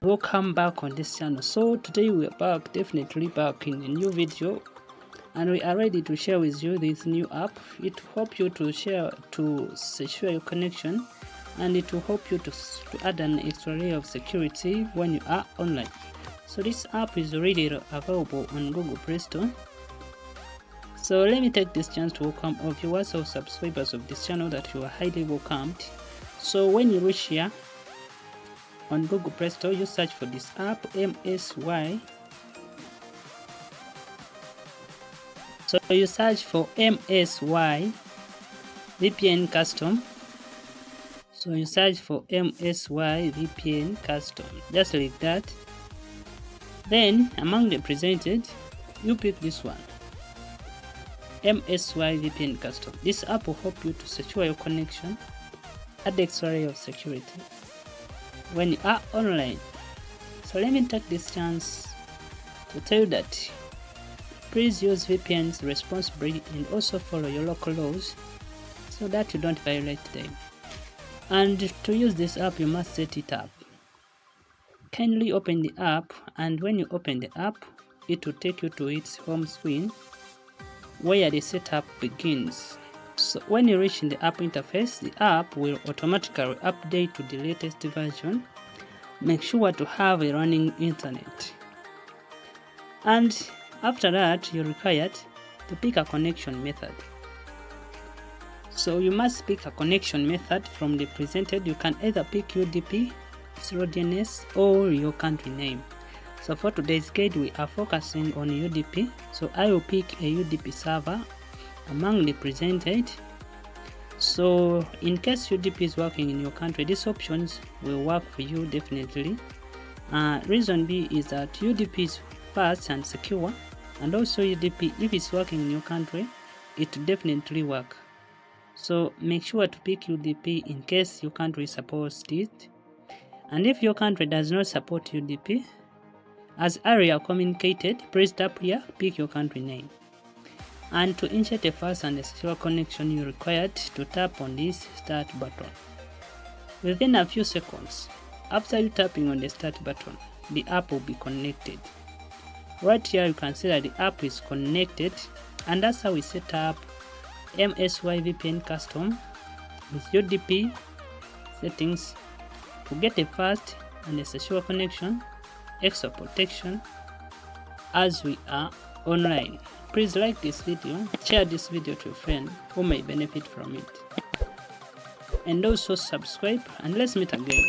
Welcome back on this channel. So today we are definitely back in a new video, and we are ready to share with you this new app. It will help you to secure your connection, and it will help you to add an extra layer of security when you are online. So this app is already available on Google Play Store. So let me take this chance to welcome all viewers or subscribers of this channel that you are highly welcomed. So when you reach here on Google Play Store, you search for this app, MSY. So you search for MSY VPN Custom. So you search for MSY VPN Custom, just like that. Then among the presented, you pick this one, MSY VPN Custom. This app will help you to secure your connection, add extra layer of security when you are online. So let me take this chance to tell you that please use VPNs responsibly and also follow your local laws so that you don't violate them. And to use this app, you must set it up. Kindly open the app, and when you open the app, it will take you to its home screen where the setup begins. So when you reach in the app interface, the app will automatically update to the latest version. Make sure to have a running internet. And after that, you're required to pick a connection method. So you must pick a connection method from the presented. You can either pick UDP, 0DNS, or your country name. So for today's guide, we are focusing on UDP. So I will pick a UDP server among the presented. So in case UDP is working in your country, these options will work for you definitely. Reason B is that UDP is fast and secure, and also UDP, if it's working in your country, it will definitely work. So make sure to pick UDP in case your country supports it. And if your country does not support UDP, as earlier communicated, please tap here, pick your country name. And to insert a fast and a secure connection, you're required to tap on this start button. Within a few seconds, after you tapping on the start button, the app will be connected. Right here you can see that the app is connected, and that's how we set up MSY VPN Custom with UDP settings to get a fast and a secure connection, extra protection as we are online. Please like this video, share this video to a friend who may benefit from it, and also subscribe, and let's meet again.